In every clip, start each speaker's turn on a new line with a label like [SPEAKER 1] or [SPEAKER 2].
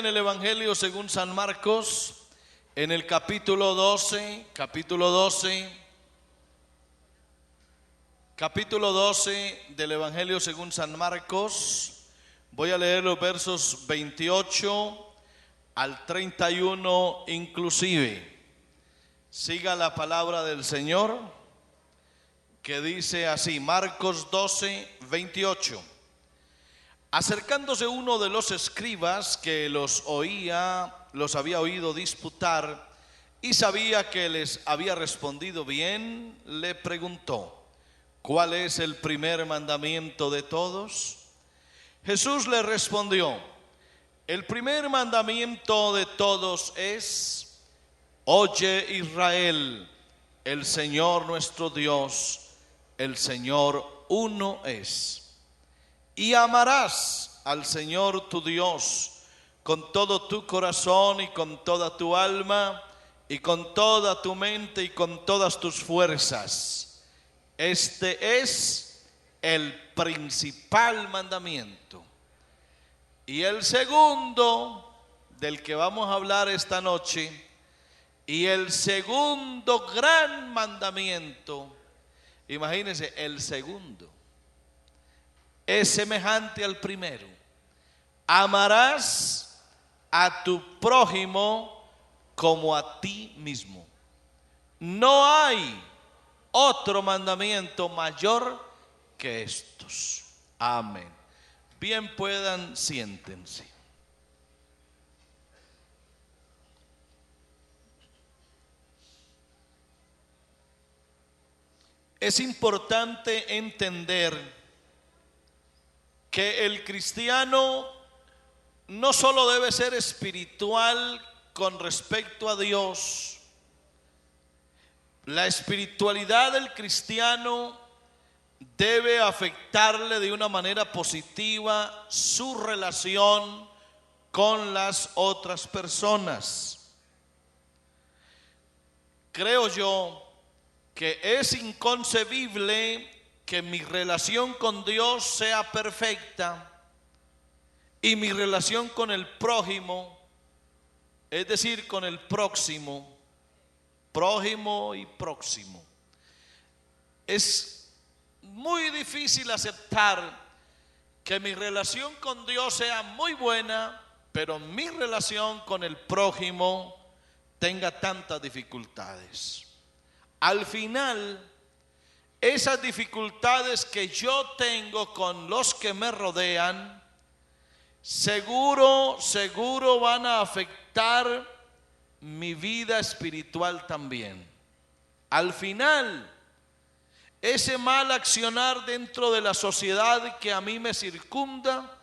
[SPEAKER 1] en el Evangelio según San Marcos, en el capítulo 12 del Evangelio según San Marcos. Voy a leer los versos 28 al 31 inclusive. Siga la palabra del Señor, que dice así, Marcos 12, 28. Acercándose uno de los escribas que los había oído disputar y sabía que les había respondido bien, le preguntó: ¿cuál es el primer mandamiento de todos? Jesús le respondió: el primer mandamiento de todos es: oye, Israel, el Señor nuestro Dios, el Señor uno es. Y amarás al Señor tu Dios con todo tu corazón y con toda tu alma y con toda tu mente y con todas tus fuerzas. Este es el principal mandamiento. Y el segundo, del que vamos a hablar esta noche, y el segundo gran mandamiento, imagínense, el segundo es semejante al primero: amarás a tu prójimo como a ti mismo. No hay otro mandamiento mayor que estos. Amén. Bien, puedan, siéntense. Es importante entender que el cristiano no solo debe ser espiritual con respecto a Dios. La espiritualidad del cristiano debe afectarle de una manera positiva su relación con las otras personas. Creo yo que es inconcebible que mi relación con Dios sea perfecta y mi relación con el prójimo, es decir, con el próximo y próximo. Es muy difícil aceptar que mi relación con Dios sea muy buena, pero mi relación con el prójimo tenga tantas dificultades. Al final, esas dificultades que yo tengo con los que me rodean, seguro van a afectar mi vida espiritual también. Al final, ese mal accionar dentro de la sociedad que a mí me circunda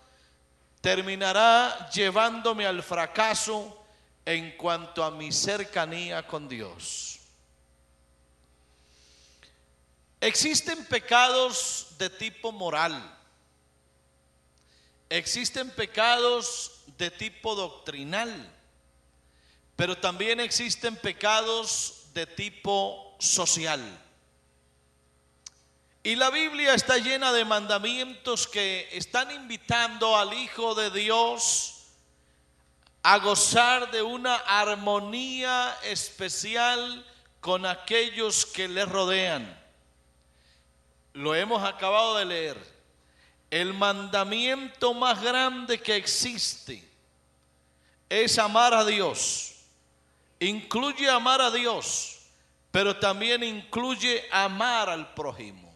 [SPEAKER 1] terminará llevándome al fracaso en cuanto a mi cercanía con Dios. Existen pecados de tipo moral, existen pecados de tipo doctrinal, pero también existen pecados de tipo social. Y la Biblia está llena de mandamientos que están invitando al Hijo de Dios a gozar de una armonía especial con aquellos que le rodean. Lo hemos acabado de leer. El mandamiento más grande que existe es amar a Dios. Incluye amar a Dios, pero también incluye amar al prójimo.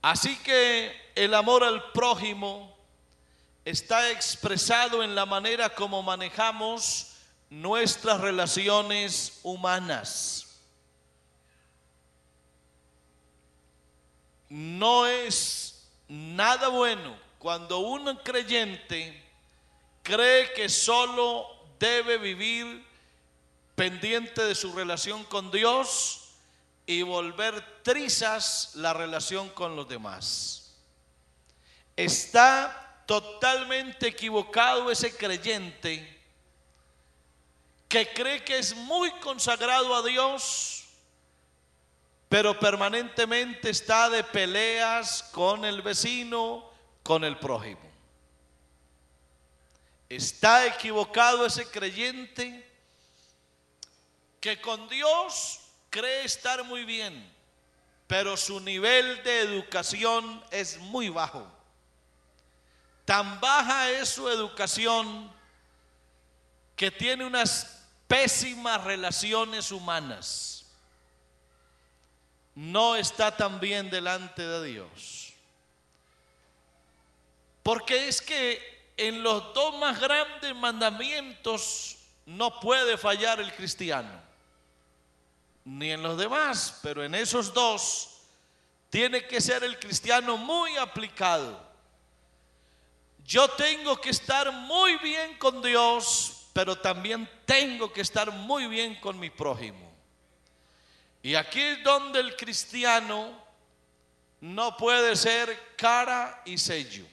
[SPEAKER 1] Así que el amor al prójimo está expresado en la manera como manejamos nuestras relaciones humanas. No es nada bueno cuando un creyente cree que solo debe vivir pendiente de su relación con Dios y volver trizas la relación con los demás. Está totalmente equivocado ese creyente que cree que es muy consagrado a Dios, pero permanentemente está de peleas con el vecino, con el prójimo. Está equivocado ese creyente que con Dios cree estar muy bien, pero su nivel de educación es muy bajo. Tan baja es su educación que tiene unas pésimas relaciones humanas. No está tan bien delante de Dios. Porque es que en los dos más grandes mandamientos no puede fallar el cristiano. Ni en los demás, pero en esos dos tiene que ser el cristiano muy aplicado. Yo tengo que estar muy bien con Dios, pero también tengo que estar muy bien con mi prójimo. Y aquí es donde el cristiano no puede ser cara y sello.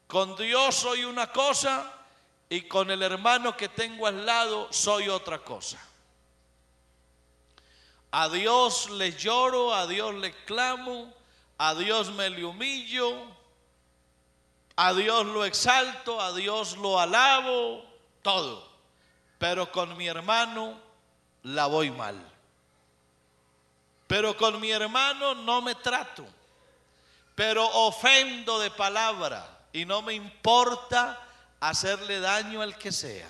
[SPEAKER 1] Con Dios soy una cosa y con el hermano que tengo al lado soy otra cosa. A Dios le lloro, a Dios le clamo, a Dios me le humillo, a Dios lo exalto, a Dios lo alabo, todo. Pero con mi hermano la voy mal. Pero con mi hermano no me trato, pero ofendo de palabra y no me importa hacerle daño al que sea.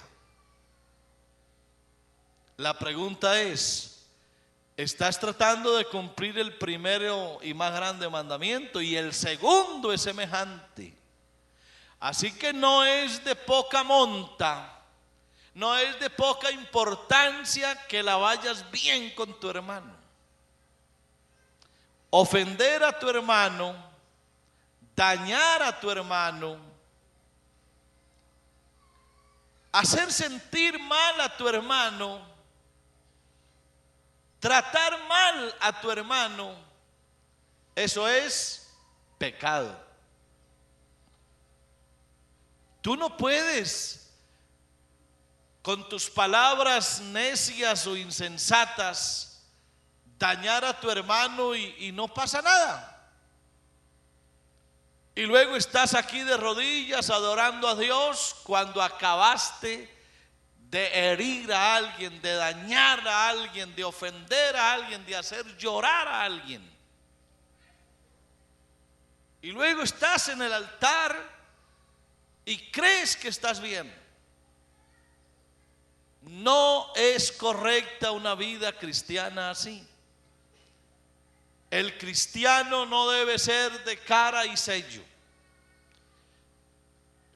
[SPEAKER 1] La pregunta es, ¿estás tratando de cumplir el primero y más grande mandamiento? Y el segundo es semejante. Así que no es de poca monta, no es de poca importancia que la vayas bien con tu hermano. Ofender a tu hermano, dañar a tu hermano, hacer sentir mal a tu hermano, tratar mal a tu hermano, eso es pecado. Tú no puedes con tus palabras necias o insensatas dañar a tu hermano y no pasa nada. Y luego estás aquí de rodillas adorando a Dios cuando acabaste de herir a alguien, de dañar a alguien, de ofender a alguien, de hacer llorar a alguien. Y luego estás en el altar y crees que estás bien. No es correcta una vida cristiana así. El cristiano no debe ser de cara y sello.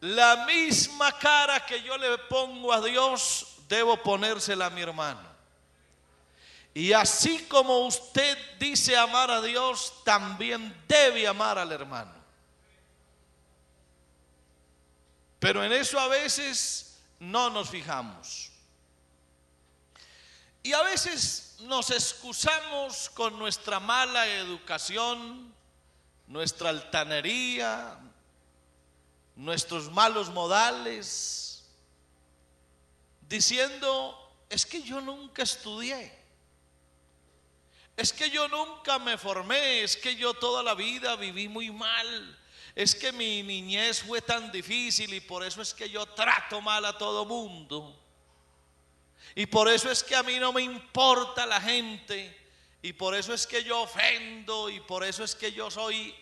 [SPEAKER 1] La misma cara que yo le pongo a Dios, debo ponérsela a mi hermano. Y así como usted dice amar a Dios, también debe amar al hermano. Pero en eso a veces no nos fijamos. Y a veces nos excusamos con nuestra mala educación, nuestra altanería, nuestros malos modales, diciendo, es que yo nunca estudié, es que yo nunca me formé, es que yo toda la vida viví muy mal, es que mi niñez fue tan difícil y por eso es que yo trato mal a todo mundo. Y por eso es que a mí no me importa la gente, y por eso es que yo ofendo, y por eso es que yo soy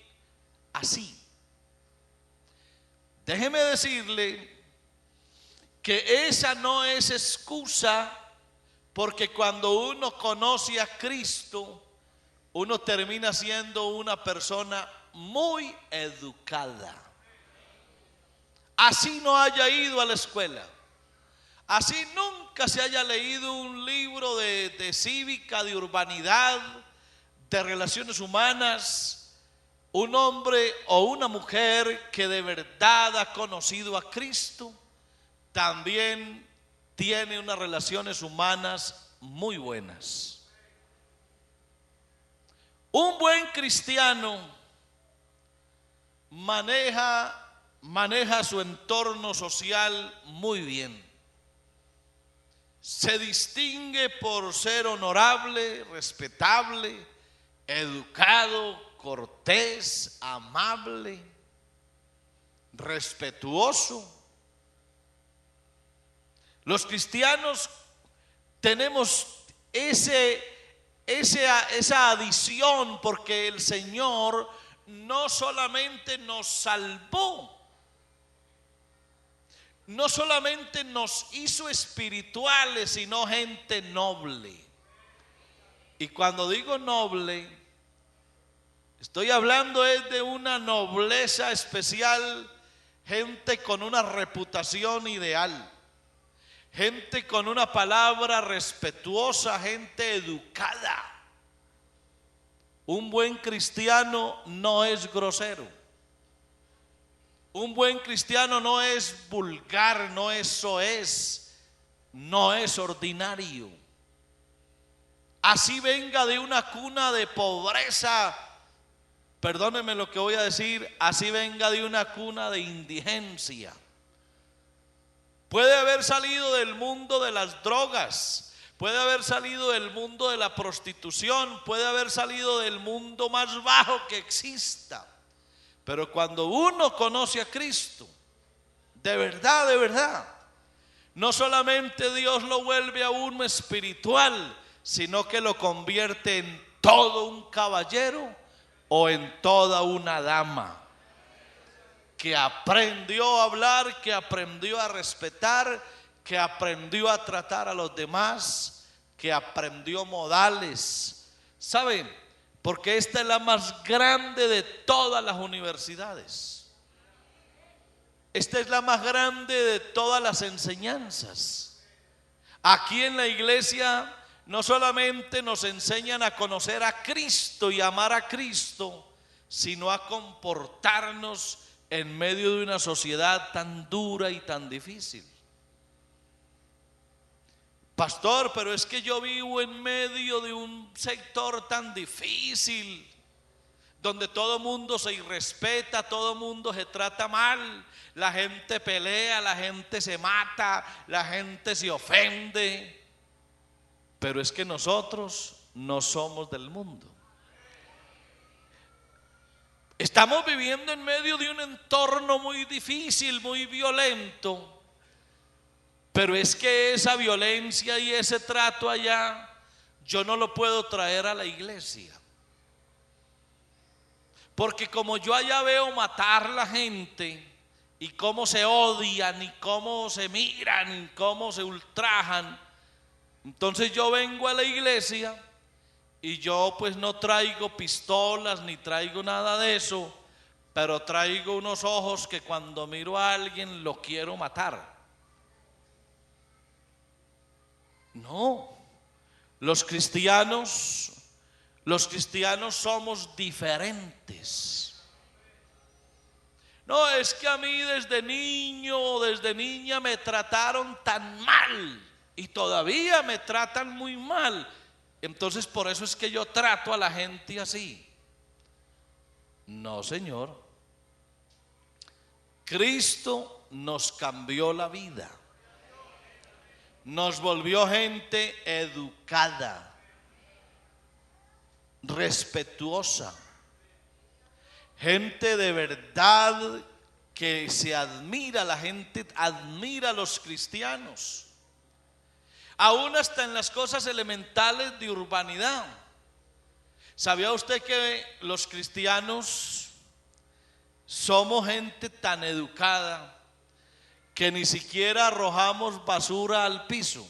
[SPEAKER 1] así. Déjeme decirle que esa no es excusa, porque cuando uno conoce a Cristo, uno termina siendo una persona muy educada. Así no haya ido a la escuela, así nunca se haya leído un libro de cívica, de urbanidad, de relaciones humanas, un hombre o una mujer que de verdad ha conocido a Cristo, también tiene unas relaciones humanas muy buenas. Un buen cristiano maneja su entorno social muy bien. Se distingue por ser honorable, respetable, educado, cortés, amable. respetuoso. Los cristianos tenemos esa adición porque el Señor no solamente nos salvó, no solamente nos hizo espirituales, sino gente noble. Y cuando digo noble, estoy hablando es de una nobleza especial, gente con una reputación ideal, gente con una palabra respetuosa, gente educada. Un buen cristiano no es grosero. Un buen cristiano no es vulgar, no es soez, no es ordinario. Así venga de una cuna de pobreza, perdónenme lo que voy a decir, así venga de una cuna de indigencia. Puede haber salido del mundo de las drogas, puede haber salido del mundo de la prostitución, puede haber salido del mundo más bajo que exista. Pero cuando uno conoce a Cristo, de verdad, no solamente Dios lo vuelve a uno espiritual, sino que lo convierte en todo un caballero o en toda una dama que aprendió a hablar, que aprendió a respetar, que aprendió a tratar a los demás, que aprendió modales. ¿Saben? Porque esta es la más grande de todas las universidades. Esta es la más grande de todas las enseñanzas. Aquí en la iglesia no solamente nos enseñan a conocer a Cristo y amar a Cristo, sino a comportarnos en medio de una sociedad tan dura y tan difícil. Pastor, pero es que yo vivo en medio de un sector tan difícil, donde todo mundo se irrespeta, todo mundo se trata mal, la gente pelea, la gente se mata, la gente se ofende. Pero es que nosotros no somos del mundo. Estamos viviendo en medio de un entorno muy difícil, muy violento. Pero es que esa violencia y ese trato allá, yo no lo puedo traer a la iglesia. Porque como yo allá veo matar la gente, y cómo se odian, y cómo se miran, y cómo se ultrajan, entonces yo vengo a la iglesia y yo pues no traigo pistolas ni traigo nada de eso, pero traigo unos ojos que cuando miro a alguien lo quiero matar. No, los cristianos somos diferentes. No, es que a mí desde niño o desde niña me trataron tan mal y todavía me tratan muy mal. Entonces por eso es que yo trato a la gente así. No, Señor. Cristo nos cambió la vida. Nos volvió gente educada, respetuosa, gente de verdad que se admira, la gente admira a los cristianos, aún hasta en las cosas elementales de urbanidad. ¿Sabía usted que los cristianos somos gente tan educada que ni siquiera arrojamos basura al piso?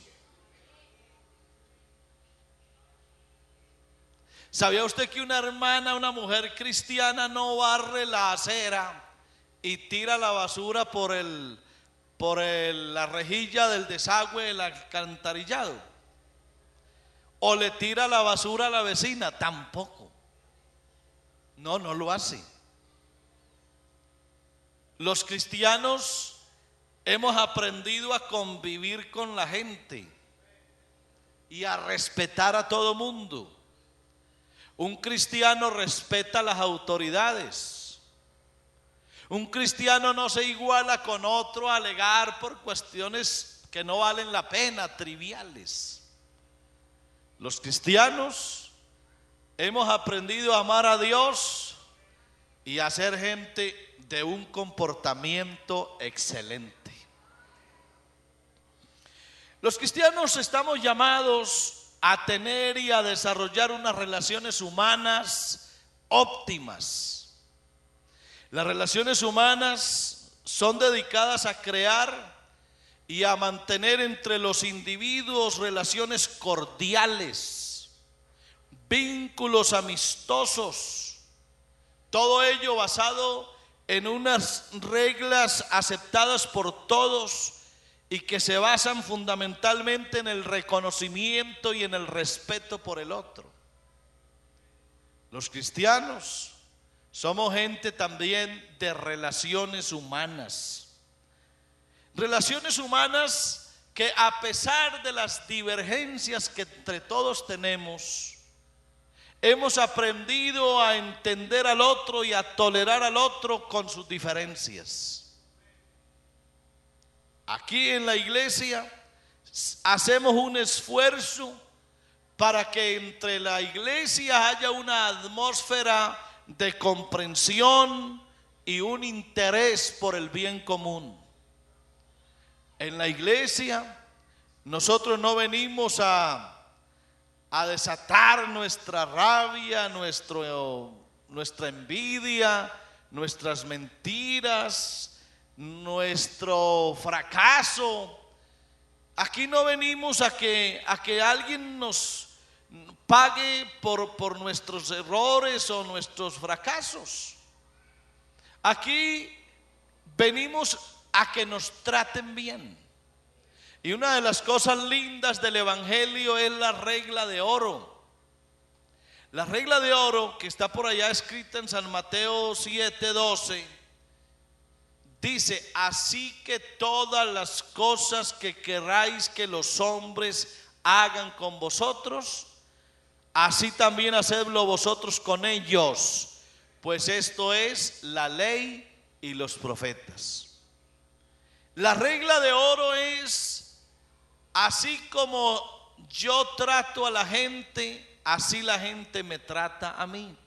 [SPEAKER 1] ¿Sabía usted que una hermana, una mujer cristiana, no barre la acera y tira la basura por la rejilla del desagüe del alcantarillado? ¿O le tira la basura a la vecina? Tampoco. No lo hace. Los cristianos hemos aprendido a convivir con la gente y a respetar a todo mundo. Un cristiano respeta las autoridades. Un cristiano no se iguala con otro a alegar por cuestiones que no valen la pena, triviales. Los cristianos hemos aprendido a amar a Dios y a ser gente de un comportamiento excelente. Los cristianos estamos llamados a tener y a desarrollar unas relaciones humanas óptimas. Las relaciones humanas son dedicadas a crear y a mantener entre los individuos relaciones cordiales, vínculos amistosos, todo ello basado en unas reglas aceptadas por todos y que se basan fundamentalmente en el reconocimiento y en el respeto por el otro. Los cristianos somos gente también de relaciones humanas. Relaciones humanas que, a pesar de las divergencias que entre todos tenemos, hemos aprendido a entender al otro y a tolerar al otro con sus diferencias. Aquí en la iglesia hacemos un esfuerzo para que entre la iglesia haya una atmósfera de comprensión y un interés por el bien común. En la iglesia nosotros no venimos a desatar nuestra rabia, nuestra envidia, nuestras mentiras, nuestro fracaso. Aquí no venimos a que alguien nos pague por nuestros errores o nuestros fracasos. Aquí venimos a que nos traten bien. Y una de las cosas lindas del evangelio es la regla de oro. La regla de oro que está por allá escrita en San Mateo 7:12 dice: así que todas las cosas que queráis que los hombres hagan con vosotros, así también hacedlo vosotros con ellos, pues esto es la ley y los profetas. La regla de oro es: así como yo trato a la gente, así la gente me trata a mí.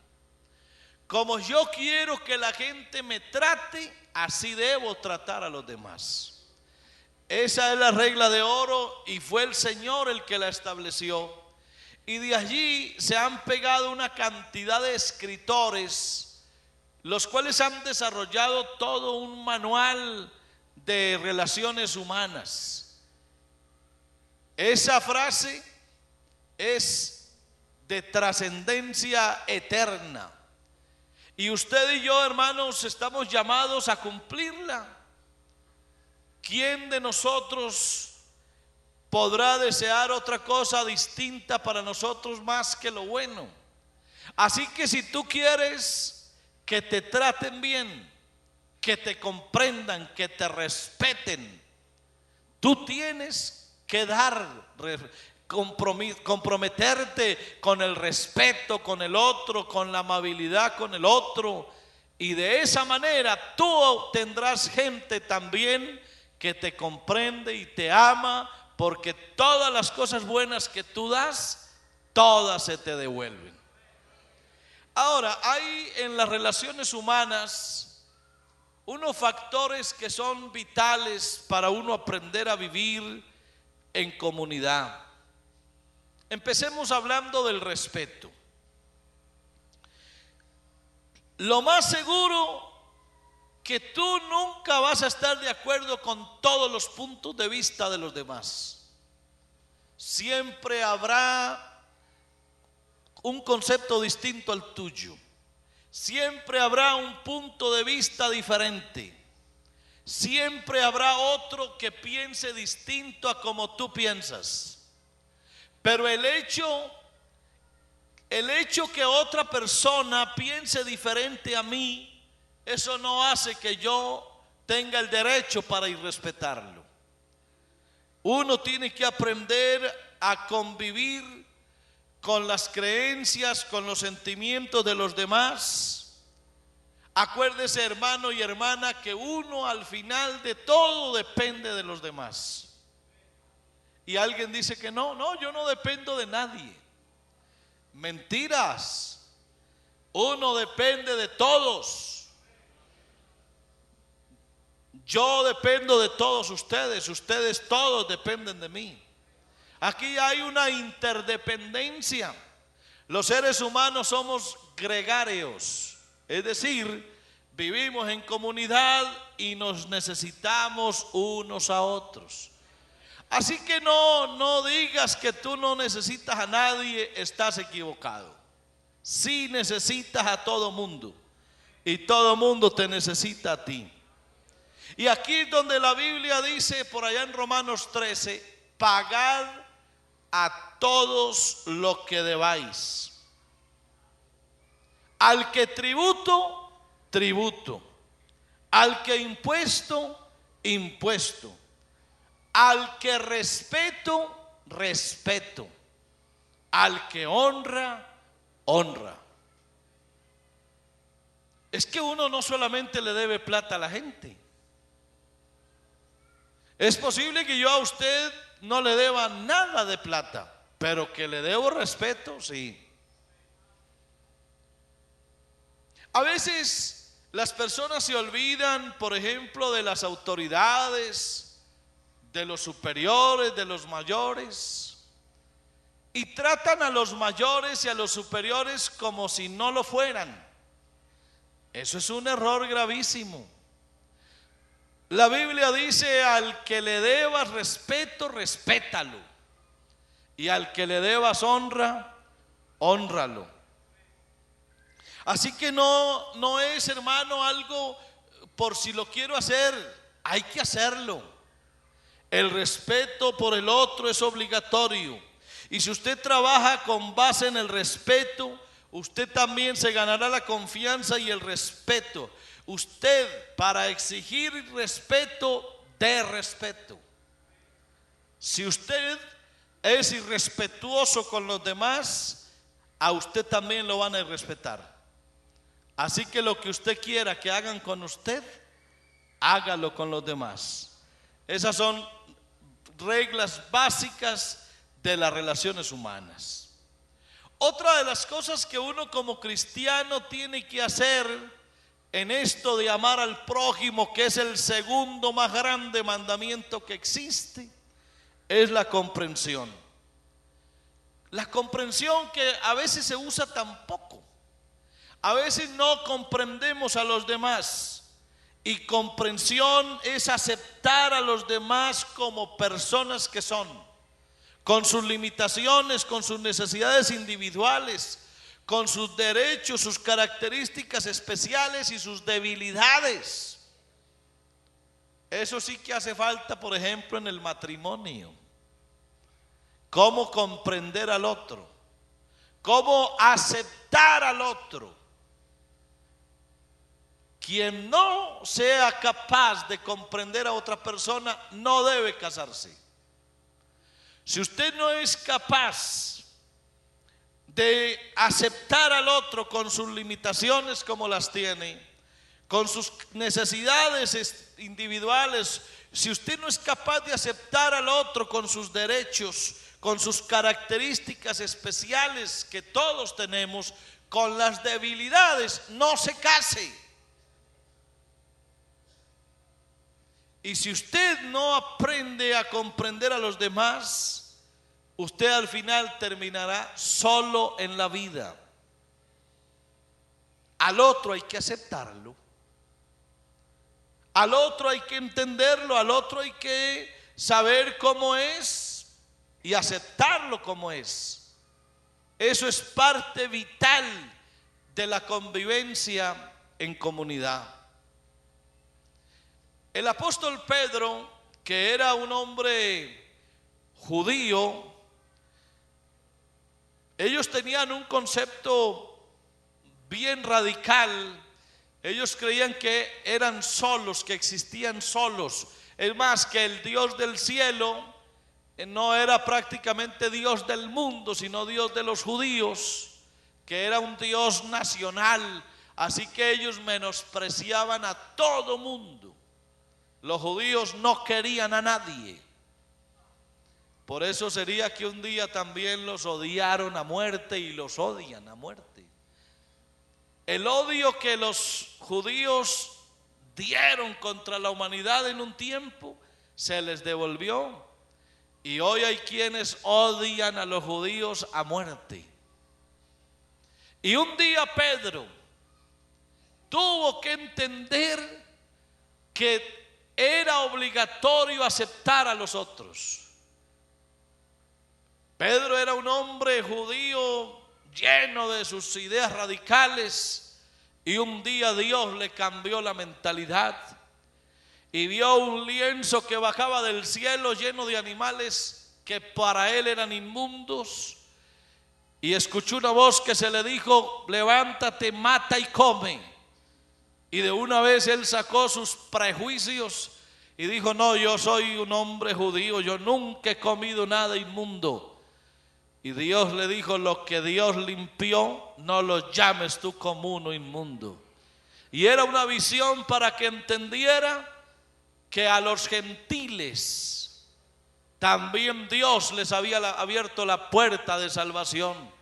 [SPEAKER 1] Como yo quiero que la gente me trate, así debo tratar a los demás. Esa es la regla de oro y fue el Señor el que la estableció. Y de allí se han pegado una cantidad de escritores, los cuales han desarrollado todo un manual de relaciones humanas. Esa frase es de trascendencia eterna. Y usted y yo, hermanos, estamos llamados a cumplirla. ¿Quién de nosotros podrá desear otra cosa distinta para nosotros más que lo bueno? Así que si tú quieres que te traten bien, que te comprendan, que te respeten, tú tienes que comprometerte con el respeto con el otro, con la amabilidad con el otro, y de esa manera tú tendrás gente también que te comprende y te ama, porque todas las cosas buenas que tú das, todas se te devuelven. Ahora, hay en las relaciones humanas unos factores que son vitales para uno aprender a vivir en comunidad. Empecemos hablando del respeto. Lo más seguro que tú nunca vas a estar de acuerdo con todos los puntos de vista de los demás. Siempre habrá un concepto distinto al tuyo. Siempre habrá un punto de vista diferente. Siempre habrá otro que piense distinto a como tú piensas. Pero el hecho que otra persona piense diferente a mí, eso no hace que yo tenga el derecho para irrespetarlo. Uno tiene que aprender a convivir con las creencias, con los sentimientos de los demás. Acuérdese, hermano y hermana, que uno al final de todo depende de los demás. Y alguien dice que no, yo no dependo de nadie. Mentiras. Uno depende de todos. Yo dependo de todos ustedes. Ustedes todos dependen de mí. Aquí hay una interdependencia. Los seres humanos somos gregarios, es decir, vivimos en comunidad y nos necesitamos unos a otros. Así que no digas que tú no necesitas a nadie, estás equivocado. Sí necesitas a todo mundo y todo mundo te necesita a ti. Y aquí es donde la Biblia dice, por allá en Romanos 13, pagad a todos lo que debáis. Al que tributo, tributo. Al que impuesto, impuesto. Al que respeto, respeto. Al que honra, honra. Es que uno no solamente le debe plata a la gente. Es posible que yo a usted no le deba nada de plata, pero que le debo respeto, sí. A veces las personas se olvidan, por ejemplo, de las autoridades, de los superiores, de los mayores, y tratan a los mayores y a los superiores como si no lo fueran. Eso es un error gravísimo. La Biblia dice: al que le debas respeto, respétalo, y al que le debas honra, hónralo. Así que no es, hermano, algo por si lo quiero hacer, hay que hacerlo. El respeto por el otro es obligatorio. Y si usted trabaja con base en el respeto, usted también se ganará la confianza y el respeto. Usted, para exigir respeto, dé respeto. Si usted es irrespetuoso con los demás, a usted también lo van a irrespetar. Así que lo que usted quiera que hagan con usted, hágalo con los demás. Esas son reglas básicas de las relaciones humanas. Otra de las cosas que uno como cristiano tiene que hacer en esto de amar al prójimo, que es el segundo más grande mandamiento que existe, es la comprensión. La comprensión que a veces se usa tan poco. A veces no comprendemos a los demás, y comprensión es aceptar a los demás como personas que son, con sus limitaciones, con sus necesidades individuales, con sus derechos, sus características especiales y sus debilidades. Eso sí que hace falta, por ejemplo, en el matrimonio. Cómo comprender al otro, cómo aceptar al otro. Quien no sea capaz de comprender a otra persona no debe casarse. Si usted no es capaz de aceptar al otro con sus limitaciones como las tiene, con sus necesidades individuales, si usted no es capaz de aceptar al otro con sus derechos, con sus características especiales que todos tenemos, con las debilidades, no se case. Y si usted no aprende a comprender a los demás, usted al final terminará solo en la vida. Al otro hay que aceptarlo, al otro hay que entenderlo, al otro hay que saber cómo es y aceptarlo como es. Eso es parte vital de la convivencia en comunidad. El apóstol Pedro, que era un hombre judío, ellos tenían un concepto bien radical. Ellos creían que eran solos, que existían solos. Es más, que el Dios del cielo no era prácticamente Dios del mundo, sino Dios de los judíos, que era un Dios nacional. Así que ellos menospreciaban a todo mundo. Los judíos no querían a nadie. Por eso sería que un día también los odiaron a muerte y los odian a muerte. El odio que los judíos dieron contra la humanidad en un tiempo se les devolvió. Y hoy hay quienes odian a los judíos a muerte. Y un día Pedro tuvo que entender que era obligatorio aceptar a los otros. Pedro era un hombre judío lleno de sus ideas radicales, y un día Dios le cambió la mentalidad y vio un lienzo que bajaba del cielo lleno de animales que para él eran inmundos, y escuchó una voz que se le dijo: levántate, mata y come. Y de una vez él sacó sus prejuicios y dijo: no, yo soy un hombre judío, yo nunca he comido nada inmundo. Y Dios le dijo: lo que Dios limpió, no lo llames tú común o inmundo. Y era una visión para que entendiera que a los gentiles también Dios les había abierto la puerta de salvación.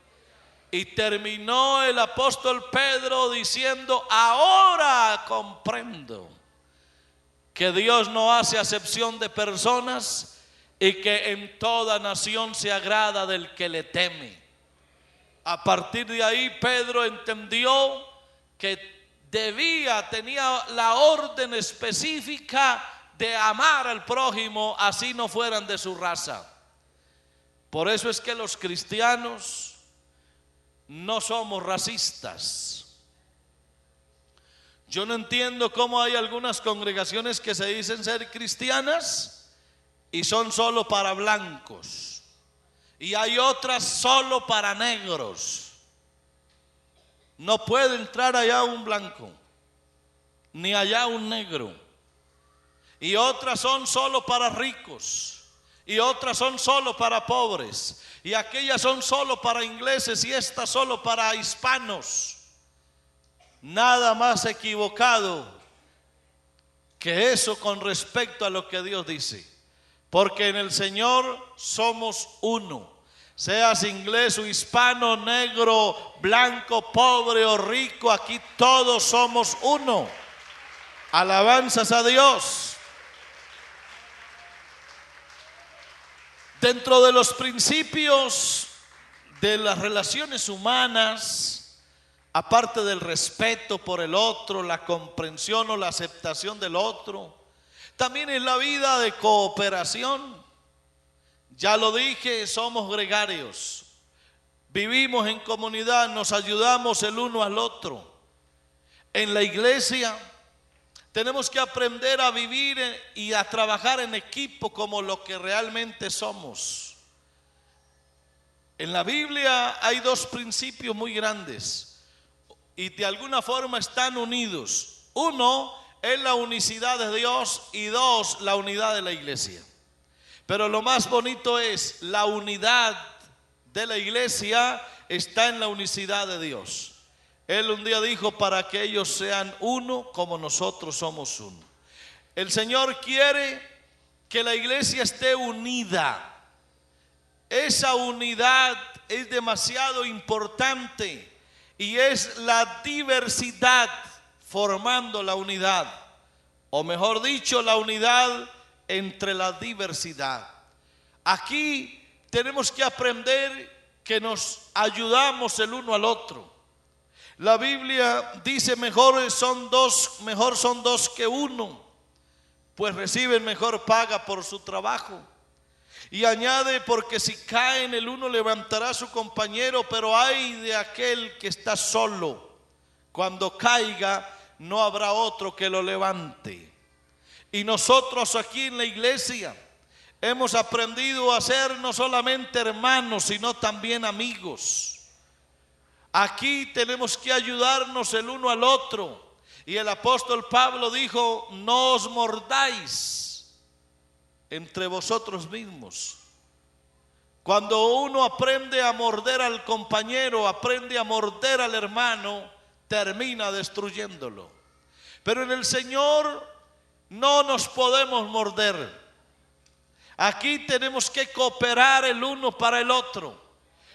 [SPEAKER 1] Y terminó el apóstol Pedro diciendo: ahora comprendo que Dios no hace acepción de personas y que en toda nación se agrada del que le teme. A partir de ahí Pedro entendió que tenía la orden específica de amar al prójimo, así no fueran de su raza. Por eso es que los cristianos no somos racistas. Yo no entiendo cómo hay algunas congregaciones que se dicen ser cristianas y son solo para blancos, y hay otras solo para negros. No puede entrar allá un blanco, ni allá un negro. Y otras son solo para ricos, y otras son solo para pobres, y aquellas son solo para ingleses, y estas solo para hispanos. Nada más equivocado que eso con respecto a lo que Dios dice. Porque en el Señor somos uno. Seas inglés o hispano, negro, blanco, pobre o rico, aquí todos somos uno. Alabanzas a Dios. Dentro de los principios de las relaciones humanas, aparte del respeto por el otro, la comprensión o la aceptación del otro, también es la vida de cooperación. Ya lo dije, somos gregarios, vivimos en comunidad, nos ayudamos el uno al otro. En la iglesia tenemos que aprender a vivir y a trabajar en equipo como lo que realmente somos. En la Biblia hay dos principios muy grandes y de alguna forma están unidos. Uno es la unicidad de Dios y dos, la unidad de la iglesia. Pero lo más bonito es la unidad de la iglesia está en la unicidad de Dios. Él un día dijo: para que ellos sean uno como nosotros somos uno. El Señor quiere que la iglesia esté unida. Esa unidad es demasiado importante y es la diversidad formando la unidad, o mejor dicho, la unidad entre la diversidad. Aquí tenemos que aprender que nos ayudamos el uno al otro. La Biblia dice: mejor son dos que uno, pues reciben mejor paga por su trabajo. Y añade: porque si caen el uno levantará a su compañero, pero ay de aquel que está solo, cuando caiga no habrá otro que lo levante. Y nosotros aquí en la iglesia hemos aprendido a ser no solamente hermanos, sino también amigos. Aquí tenemos que ayudarnos el uno al otro. Y el apóstol Pablo dijo: no os mordáis entre vosotros mismos. Cuando uno aprende a morder al compañero, aprende a morder al hermano, termina destruyéndolo. Pero en el Señor no nos podemos morder. Aquí tenemos que cooperar el uno para el otro.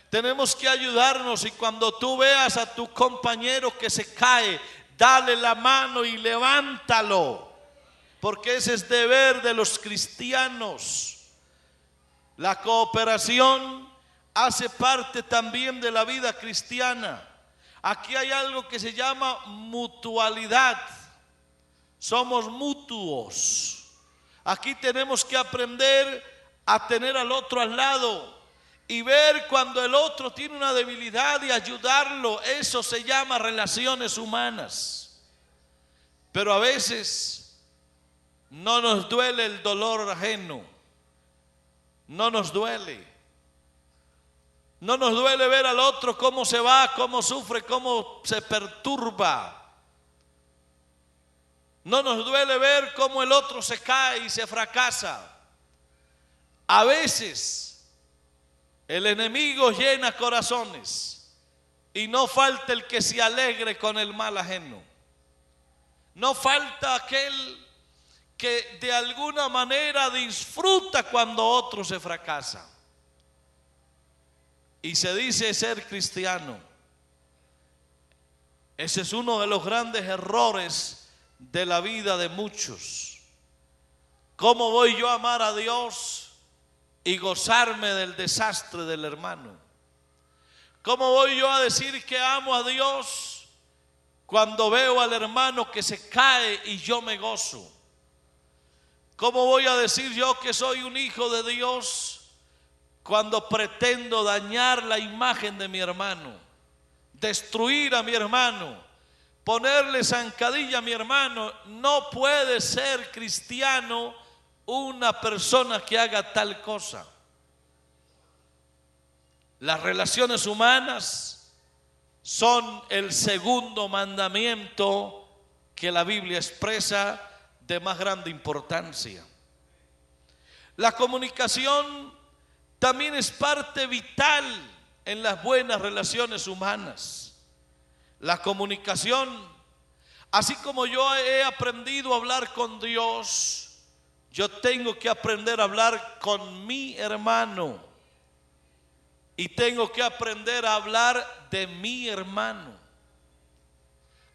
[SPEAKER 1] Tenemos que ayudarnos, y cuando tú veas a tu compañero que se cae, dale la mano y levántalo, porque ese es deber de los cristianos. La cooperación hace parte también de la vida cristiana. Aquí hay algo que se llama mutualidad. Somos mutuos. Aquí tenemos que aprender a tener al otro al lado y ver cuando el otro tiene una debilidad y ayudarlo. Eso se llama relaciones humanas. Pero a veces no nos duele el dolor ajeno. No nos duele. No nos duele ver al otro cómo se va, cómo sufre, cómo se perturba. No nos duele ver cómo el otro se cae y se fracasa. A veces el enemigo llena corazones y no falta el que se alegre con el mal ajeno. No falta aquel que de alguna manera disfruta cuando otro se fracasa. Y se dice ser cristiano. Ese es uno de los grandes errores de la vida de muchos. ¿Cómo voy yo a amar a Dios y gozarme del desastre del hermano? ¿Cómo voy yo a decir que amo a Dios cuando veo al hermano que se cae y yo me gozo? ¿Cómo voy a decir yo que soy un hijo de Dios cuando pretendo dañar la imagen de mi hermano, destruir a mi hermano, ponerle zancadilla a mi hermano? No puede ser cristiano una persona que haga tal cosa. Las relaciones humanas son el segundo mandamiento que la Biblia expresa de más grande importancia. La comunicación también es parte vital en las buenas relaciones humanas. La comunicación, así como yo he aprendido a hablar con Dios, yo tengo que aprender a hablar con mi hermano. Y tengo que aprender a hablar de mi hermano.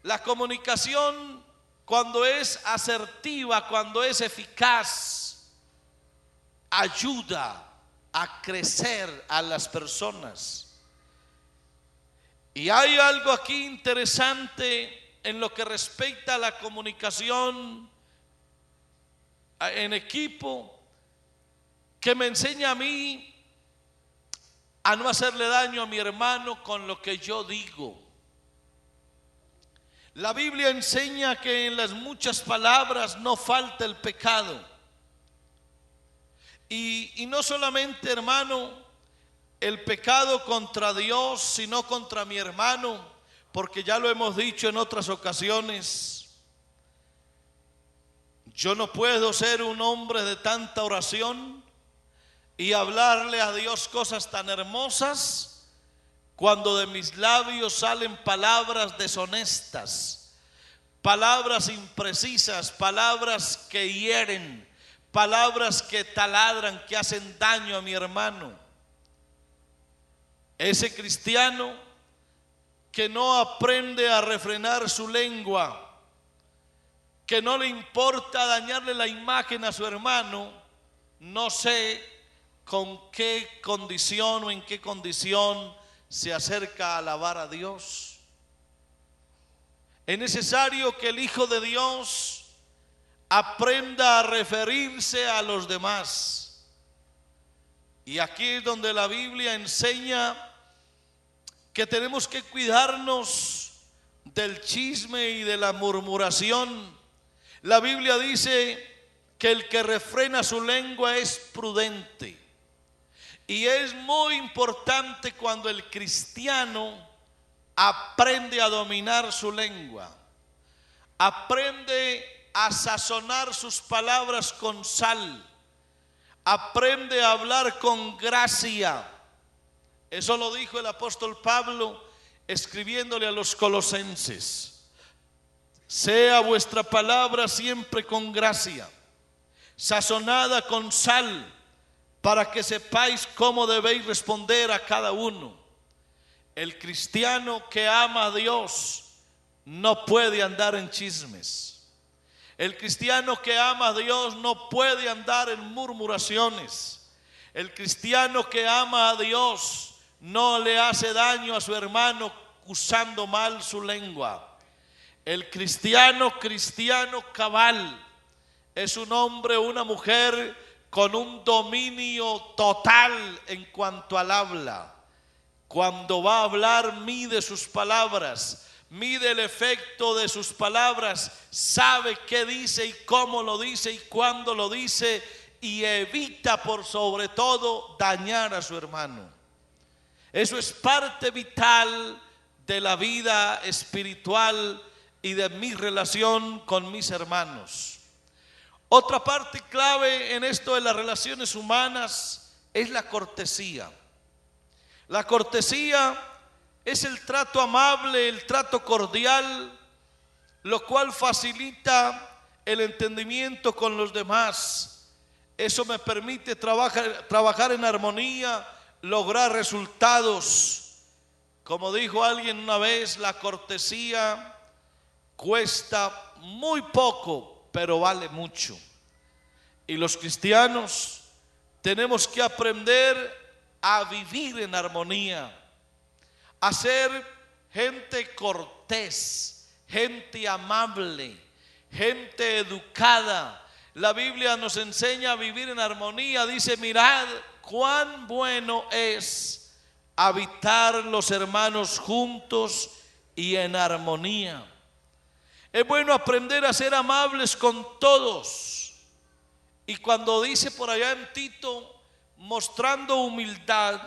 [SPEAKER 1] La comunicación, cuando es asertiva, cuando es eficaz, ayuda a crecer a las personas. Y hay algo aquí interesante en lo que respecta a la comunicación en equipo, que me enseña a mí a no hacerle daño a mi hermano con lo que yo digo. La Biblia enseña que en las muchas palabras no falta el pecado. Y no solamente, hermano, el pecado contra Dios, sino contra mi hermano, porque ya lo hemos dicho en otras ocasiones. Yo no puedo ser un hombre de tanta oración y hablarle a Dios cosas tan hermosas cuando de mis labios salen palabras deshonestas, palabras imprecisas, palabras que hieren, palabras que taladran, que hacen daño a mi hermano. Ese cristiano que no aprende a refrenar su lengua, que no le importa dañarle la imagen a su hermano, no sé con qué condición o en qué condición se acerca a alabar a Dios. Es necesario que el Hijo de Dios aprenda a referirse a los demás. Y aquí es donde la Biblia enseña que tenemos que cuidarnos del chisme y de la murmuración. La Biblia dice que el que refrena su lengua es prudente. Y es muy importante cuando el cristiano aprende a dominar su lengua, aprende a sazonar sus palabras con sal, aprende a hablar con gracia. Eso lo dijo el apóstol Pablo escribiéndole a los colosenses: sea vuestra palabra siempre con gracia, sazonada con sal, para que sepáis cómo debéis responder a cada uno. El cristiano que ama a Dios no puede andar en chismes. El cristiano que ama a Dios no puede andar en murmuraciones. El cristiano que ama a Dios no le hace daño a su hermano usando mal su lengua. El cristiano cabal es un hombre o una mujer con un dominio total en cuanto al habla. Cuando va a hablar, mide sus palabras, mide el efecto de sus palabras, sabe qué dice y cómo lo dice y cuándo lo dice, y evita por sobre todo dañar a su hermano. Eso es parte vital de la vida espiritual y de mi relación con mis hermanos. Otra parte clave en esto de las relaciones humanas es la cortesía. La cortesía es el trato amable, el trato cordial, lo cual facilita el entendimiento con los demás. Eso me permite trabajar en armonía, lograr resultados. Como dijo alguien una vez, la cortesía cuesta muy poco, pero vale mucho. Y los cristianos tenemos que aprender a vivir en armonía, a ser gente cortés, gente amable, gente educada. La Biblia nos enseña a vivir en armonía. Dice: mirad cuán bueno es habitar los hermanos juntos y en armonía. Es bueno aprender a ser amables con todos. Y cuando dice por allá en Tito, mostrando humildad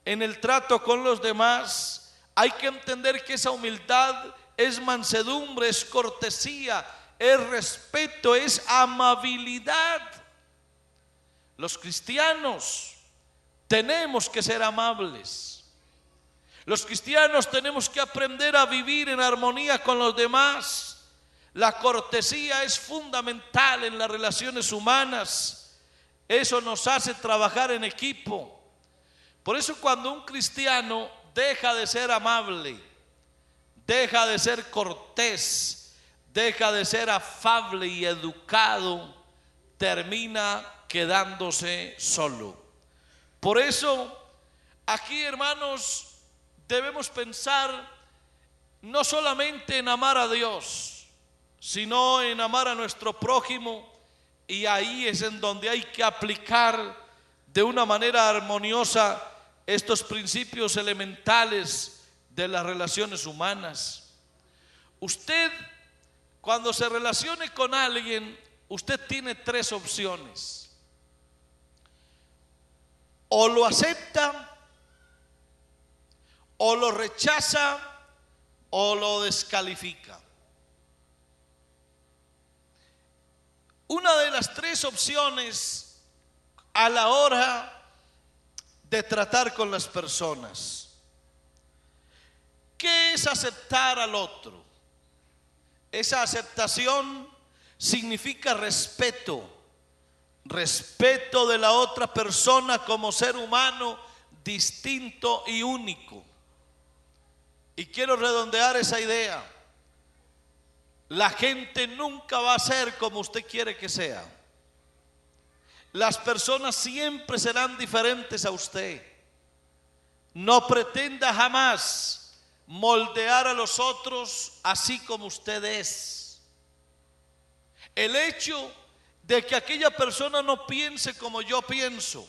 [SPEAKER 1] en el trato con los demás, hay que entender que esa humildad es mansedumbre, es cortesía, es respeto, es amabilidad. Los cristianos tenemos que ser amables. Los cristianos tenemos que aprender a vivir en armonía con los demás. La cortesía es fundamental en las relaciones humanas. Eso nos hace trabajar en equipo. Por eso cuando un cristiano deja de ser amable, deja de ser cortés, deja de ser afable y educado, termina quedándose solo. Por eso aquí, hermanos, debemos pensar no solamente en amar a Dios, sino en amar a nuestro prójimo. Y ahí es en donde hay que aplicar de una manera armoniosa estos principios elementales de las relaciones humanas. Usted, cuando se relacione con alguien, usted tiene tres opciones: o lo acepta, o lo rechaza, o lo descalifica. Una de las tres opciones a la hora de tratar con las personas. ¿Qué es aceptar al otro? Esa aceptación significa respeto, respeto de la otra persona como ser humano distinto y único. Y quiero redondear esa idea. La gente nunca va a ser como usted quiere que sea. Las personas siempre serán diferentes a usted. No pretenda jamás moldear a los otros así como usted es. El hecho de que aquella persona no piense como yo pienso,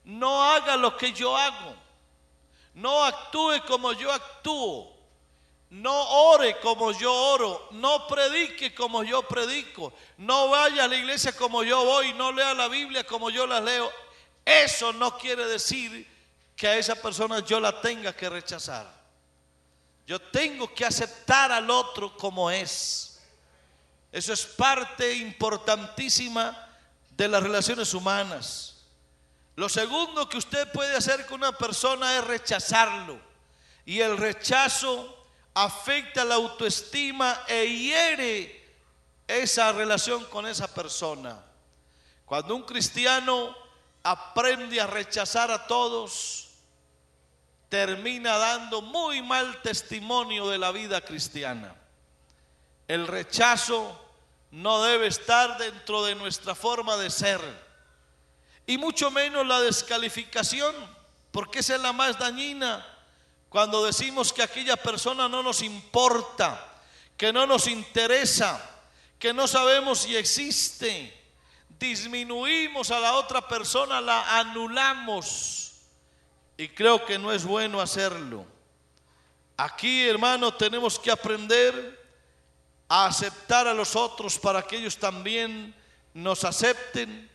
[SPEAKER 1] no haga lo que yo hago, no actúe como yo actúo, no ore como yo oro, no predique como yo predico, no vaya a la iglesia como yo voy, no lea la Biblia como yo la leo, eso no quiere decir que a esa persona yo la tenga que rechazar. Yo tengo que aceptar al otro como es. Eso es parte importantísima de las relaciones humanas. Lo segundo que usted puede hacer con una persona es rechazarlo. Y el rechazo afecta la autoestima e hiere esa relación con esa persona. Cuando un cristiano aprende a rechazar a todos, termina dando muy mal testimonio de la vida cristiana. El rechazo no debe estar dentro de nuestra forma de ser, y mucho menos la descalificación, porque esa es la más dañina. Cuando decimos que aquella persona no nos importa, que no nos interesa, que no sabemos si existe, disminuimos a la otra persona, la anulamos, y creo que no es bueno hacerlo. Aquí, hermano, tenemos que aprender a aceptar a los otros para que ellos también nos acepten,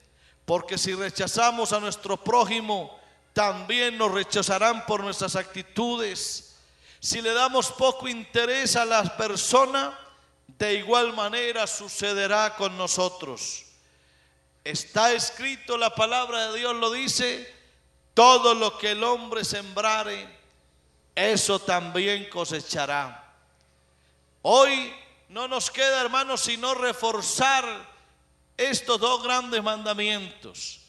[SPEAKER 1] porque si rechazamos a nuestro prójimo, también nos rechazarán por nuestras actitudes. Si le damos poco interés a la persona, de igual manera sucederá con nosotros. Está escrito, la palabra de Dios lo dice: todo lo que el hombre sembrare, eso también cosechará. Hoy no nos queda, hermanos, sino reforzar estos dos grandes mandamientos: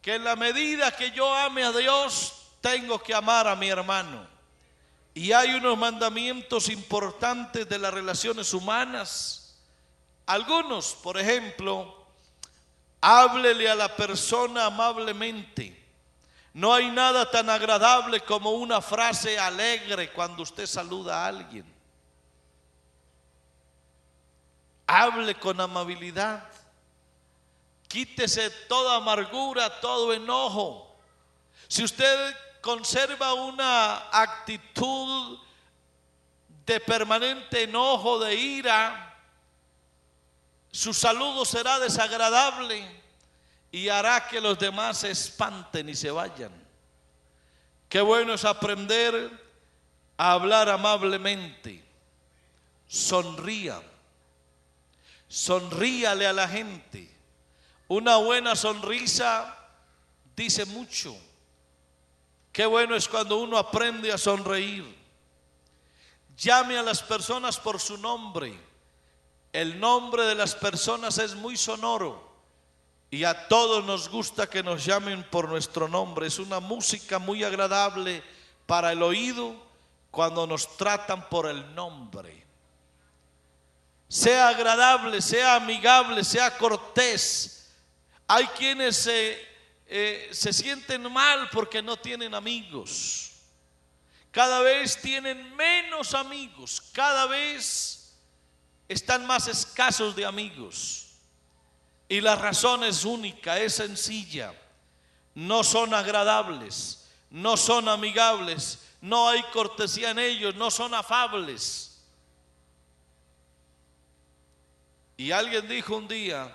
[SPEAKER 1] que en la medida que yo ame a Dios, tengo que amar a mi hermano. Y hay unos mandamientos importantes de las relaciones humanas. Algunos, por ejemplo, háblele a la persona amablemente. No hay nada tan agradable como una frase alegre cuando usted saluda a alguien. Hable con amabilidad. Quítese toda amargura, todo enojo. Si usted conserva una actitud de permanente enojo, de ira, su saludo será desagradable y hará que los demás se espanten y se vayan. Qué bueno es aprender a hablar amablemente. Sonría. Sonríale a la gente. Una buena sonrisa dice mucho. Qué bueno es cuando uno aprende a sonreír. Llame a las personas por su nombre. El nombre de las personas es muy sonoro y a todos nos gusta que nos llamen por nuestro nombre. Es una música muy agradable para el oído cuando nos tratan por el nombre. Sea agradable, sea amigable, sea cortés. Hay quienes se sienten mal porque no tienen amigos. Cada vez tienen menos amigos, cada vez están más escasos de amigos. Y la razón es única, es sencilla. No son agradables, no son amigables, no hay cortesía en ellos, no son afables. Y alguien dijo un día: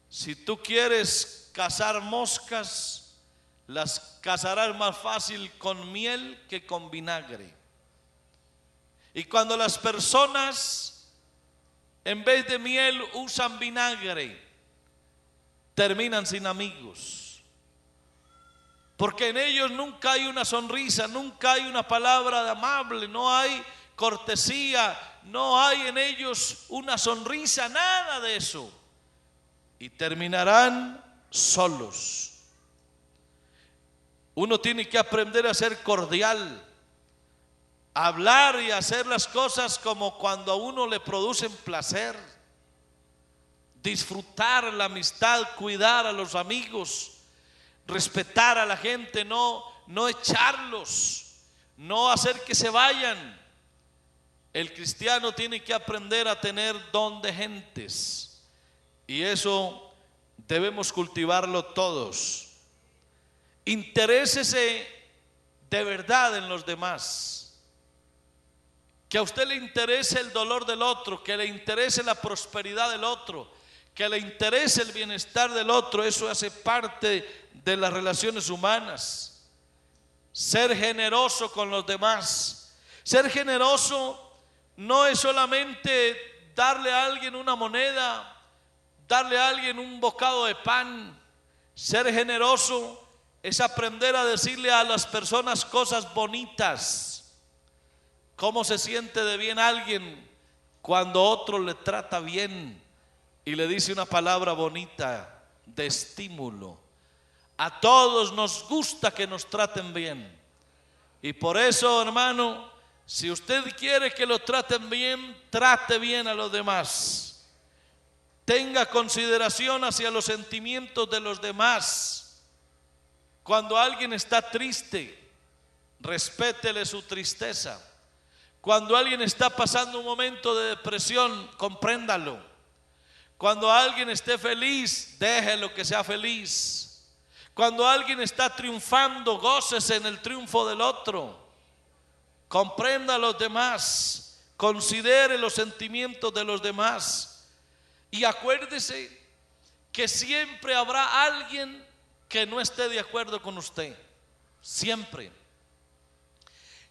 [SPEAKER 1] si tú quieres cazar moscas, las cazarás más fácil con miel que con vinagre. Y cuando las personas en vez de miel usan vinagre, terminan sin amigos, porque en ellos nunca hay una sonrisa, nunca hay una palabra amable, no hay cortesía, no hay en ellos una sonrisa, nada de eso, y terminarán solos. Uno tiene que aprender a ser cordial, a hablar y a hacer las cosas como cuando a uno le producen placer, disfrutar la amistad, cuidar a los amigos, respetar a la gente, no echarlos, no hacer que se vayan. El cristiano tiene que aprender a tener don de gentes, y eso debemos cultivarlo todos. Interésese de verdad en los demás, que a usted le interese el dolor del otro, que le interese la prosperidad del otro, que le interese el bienestar del otro. Eso hace parte de las relaciones humanas. Ser generoso con los demás. Ser generoso no es solamente darle a alguien una moneda, darle a alguien un bocado de pan. Ser generoso es aprender a decirle a las personas cosas bonitas. ¿Cómo se siente de bien alguien cuando otro le trata bien y le dice una palabra bonita de estímulo? A todos nos gusta que nos traten bien. Y por eso, hermano, si usted quiere que lo traten bien, trate bien a los demás. Tenga consideración hacia los sentimientos de los demás. Cuando alguien está triste, respétele su tristeza. Cuando alguien está pasando un momento de depresión, compréndalo. Cuando alguien esté feliz, déjelo que sea feliz. Cuando alguien está triunfando, gócese en el triunfo del otro. Comprenda a los demás, considere los sentimientos de los demás. Y acuérdese que siempre habrá alguien que no esté de acuerdo con usted. Siempre.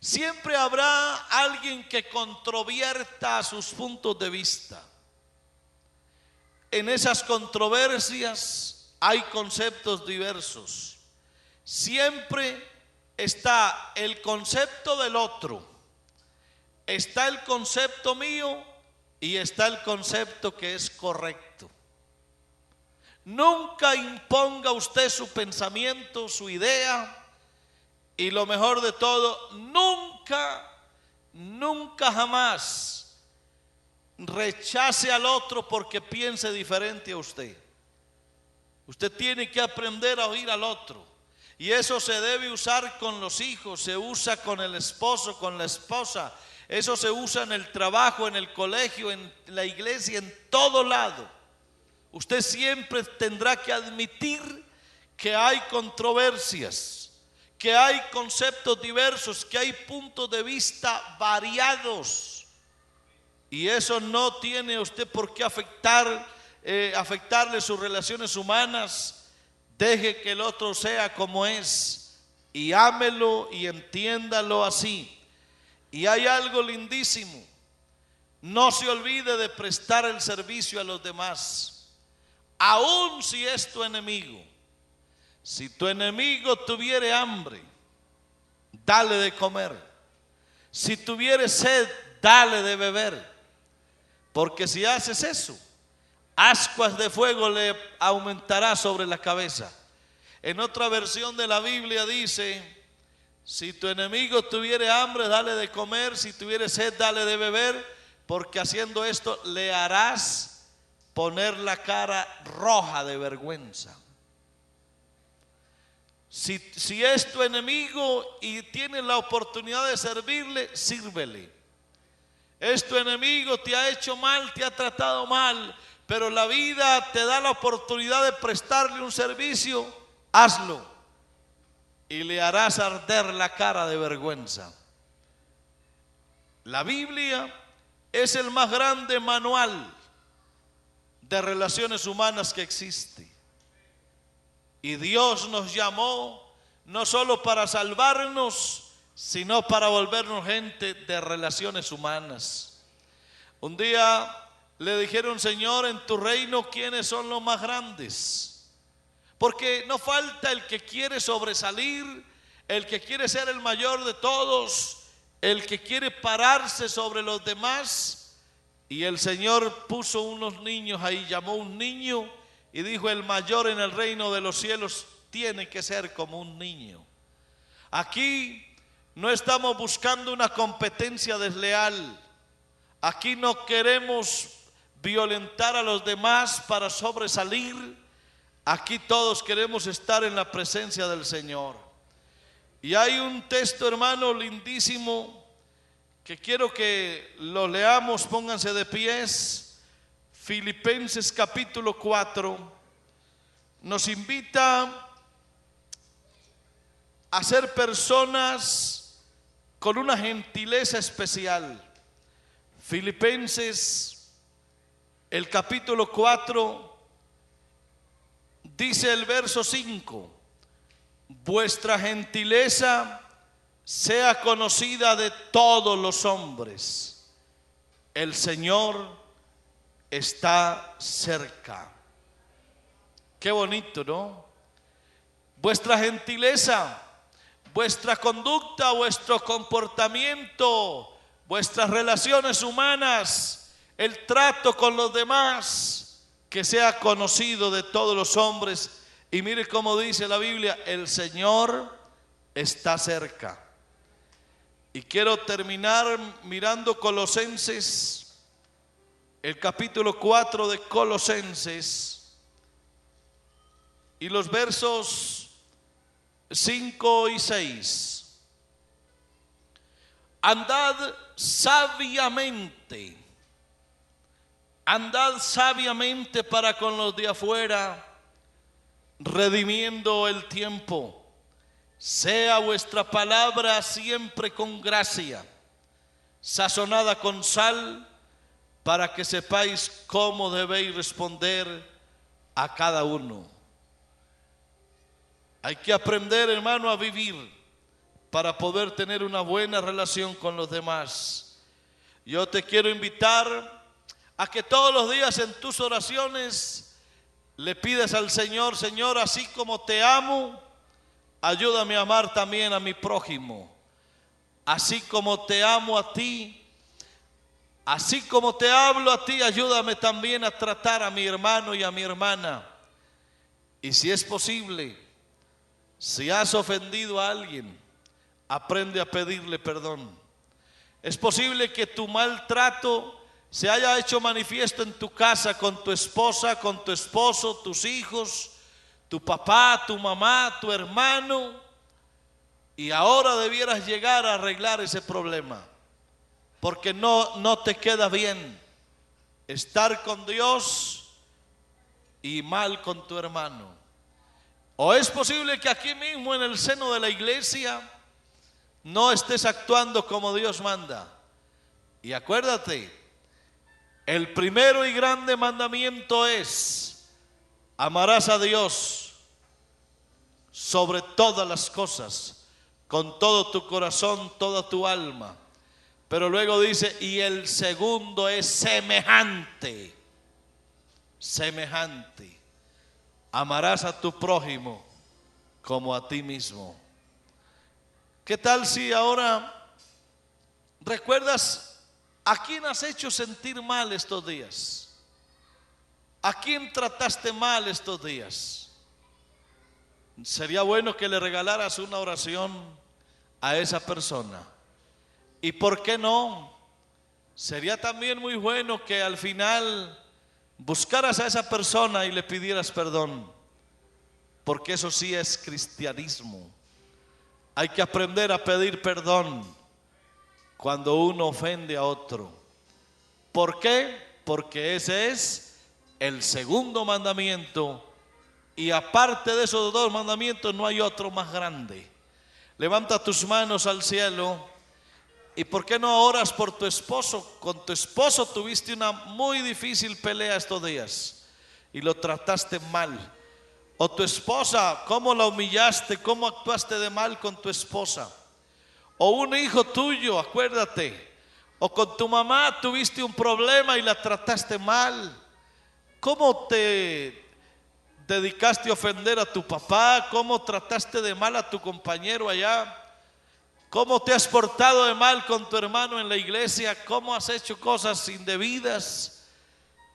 [SPEAKER 1] Siempre habrá alguien que controvierta sus puntos de vista. En esas controversias hay conceptos diversos. Siempre está el concepto del otro, está el concepto mío y está el concepto que es correcto. Nunca imponga usted su pensamiento, su idea, y lo mejor de todo, nunca jamás rechace al otro porque piense diferente a usted. Usted tiene que aprender a oír al otro. Y eso se debe usar con los hijos, se usa con el esposo, con la esposa. Eso se usa en el trabajo, en el colegio, en la iglesia, en todo lado. Usted siempre tendrá que admitir que hay controversias, que hay conceptos diversos, que hay puntos de vista variados. Y eso no tiene usted por qué afectarle sus relaciones humanas. Deje que el otro sea como es y ámelo y entiéndalo así. Y hay algo lindísimo: no se olvide de prestar el servicio a los demás, aun si es tu enemigo. Si tu enemigo tuviere hambre, dale de comer. Si tuviere sed, dale de beber. Porque si haces eso, ascuas de fuego le aumentará sobre la cabeza. En otra versión de la Biblia dice: si tu enemigo tuviere hambre, dale de comer. Si tuviere sed, dale de beber. Porque haciendo esto le harás poner la cara roja de vergüenza. Si es tu enemigo y tienes la oportunidad de servirle, sírvele. Es tu enemigo, te ha hecho mal, te ha tratado mal, pero la vida te da la oportunidad de prestarle un servicio, hazlo. Y le harás arder la cara de vergüenza. La Biblia es el más grande manual de relaciones humanas que existe. Y Dios nos llamó no solo para salvarnos, sino para volvernos gente de relaciones humanas. Un día le dijeron: Señor, en tu reino, ¿quiénes son los más grandes? Porque no falta el que quiere sobresalir, el que quiere ser el mayor de todos, el que quiere pararse sobre los demás. Y el Señor puso unos niños ahí, llamó un niño y dijo: el mayor en el reino de los cielos tiene que ser como un niño. Aquí no estamos buscando una competencia desleal. Aquí no queremos violentar a los demás para sobresalir. Aquí todos queremos estar en la presencia del Señor. Y hay un texto, hermano, lindísimo, que quiero que lo leamos. Pónganse de pies. Filipenses capítulo 4 nos invita a ser personas con una gentileza especial. Filipenses, el capítulo 4, dice el verso 5: vuestra gentileza sea conocida de todos los hombres. El Señor está cerca. Qué bonito, ¿no? Vuestra gentileza, vuestra conducta, vuestro comportamiento, vuestras relaciones humanas, el trato con los demás, que sea conocido de todos los hombres. Y mire cómo dice la Biblia: el Señor está cerca. Y quiero terminar mirando Colosenses, el capítulo 4 de Colosenses, y los versos 5 y 6. Andad sabiamente para con los de afuera, redimiendo el tiempo. Sea vuestra palabra siempre con gracia, sazonada con sal, para que sepáis cómo debéis responder a cada uno. Hay que aprender, hermano, a vivir para poder tener una buena relación con los demás. Yo te quiero invitar a que todos los días en tus oraciones le pidas al Señor: Señor, así como te amo, ayúdame a amar también a mi prójimo. Así como te amo a ti, así como te hablo a ti, ayúdame también a tratar a mi hermano y a mi hermana. Y si es posible, si has ofendido a alguien, aprende a pedirle perdón. Es posible que tu maltrato se haya hecho manifiesto en tu casa, con tu esposa, con tu esposo, tus hijos, tu papá, tu mamá, tu hermano, y ahora debieras llegar a arreglar ese problema, porque no te queda bien estar con Dios y mal con tu hermano. O es posible que aquí mismo en el seno de la iglesia no estés actuando como Dios manda. Y acuérdate, el primero y grande mandamiento es: amarás a Dios sobre todas las cosas, con todo tu corazón, toda tu alma. Pero luego dice: y el segundo es semejante. Amarás a tu prójimo como a ti mismo. ¿Qué tal si ahora recuerdas a quién has hecho sentir mal estos días? ¿A quién trataste mal estos días? Sería bueno que le regalaras una oración a esa persona. ¿Y por qué no? Sería también muy bueno que al final buscaras a esa persona y le pidieras perdón, porque eso sí es cristianismo. Hay que aprender a pedir perdón cuando uno ofende a otro. ¿Por qué? Porque ese es el segundo mandamiento, y aparte de esos dos mandamientos no hay otro más grande. Levanta tus manos al cielo. ¿Y por qué no oras por tu esposo? Con tu esposo tuviste una muy difícil pelea estos días y lo trataste mal. O tu esposa, ¿cómo la humillaste? ¿Cómo actuaste de mal con tu esposa? O un hijo tuyo, acuérdate. O con tu mamá tuviste un problema y la trataste mal. ¿Cómo te dedicaste a ofender a tu papá? ¿Cómo trataste de mal a tu compañero allá? ¿Cómo te has portado de mal con tu hermano en la iglesia? ¿Cómo has hecho cosas indebidas?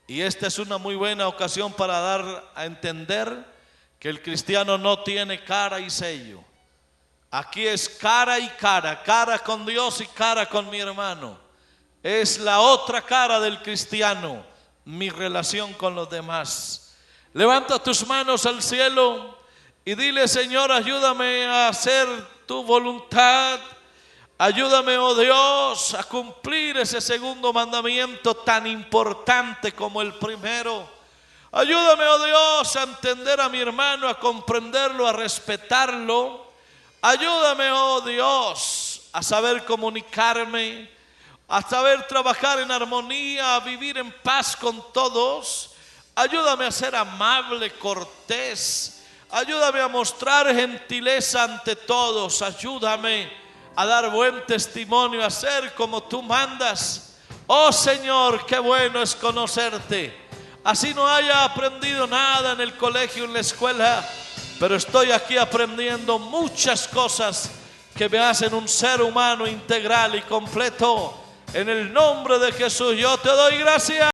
[SPEAKER 1] Y esta es una muy buena ocasión para dar a entender que el cristiano no tiene cara y sello. Aquí es cara y cara con Dios y cara con mi hermano. Es la otra cara del cristiano, mi relación con los demás. Levanta tus manos al cielo y dile: Señor, ayúdame a hacer tu voluntad. Ayúdame, oh Dios, a cumplir ese segundo mandamiento tan importante como el primero. Ayúdame, oh Dios, a entender a mi hermano, a comprenderlo, a respetarlo. Ayúdame, oh Dios, a saber comunicarme, a saber trabajar en armonía, a vivir en paz con todos. Ayúdame a ser amable, cortés. Ayúdame a mostrar gentileza ante todos. Ayúdame a dar buen testimonio, a ser como tú mandas. Oh Señor, qué bueno es conocerte. Así no haya aprendido nada en el colegio, en la escuela, pero estoy aquí aprendiendo muchas cosas que me hacen un ser humano integral y completo. En el nombre de Jesús yo te doy gracias.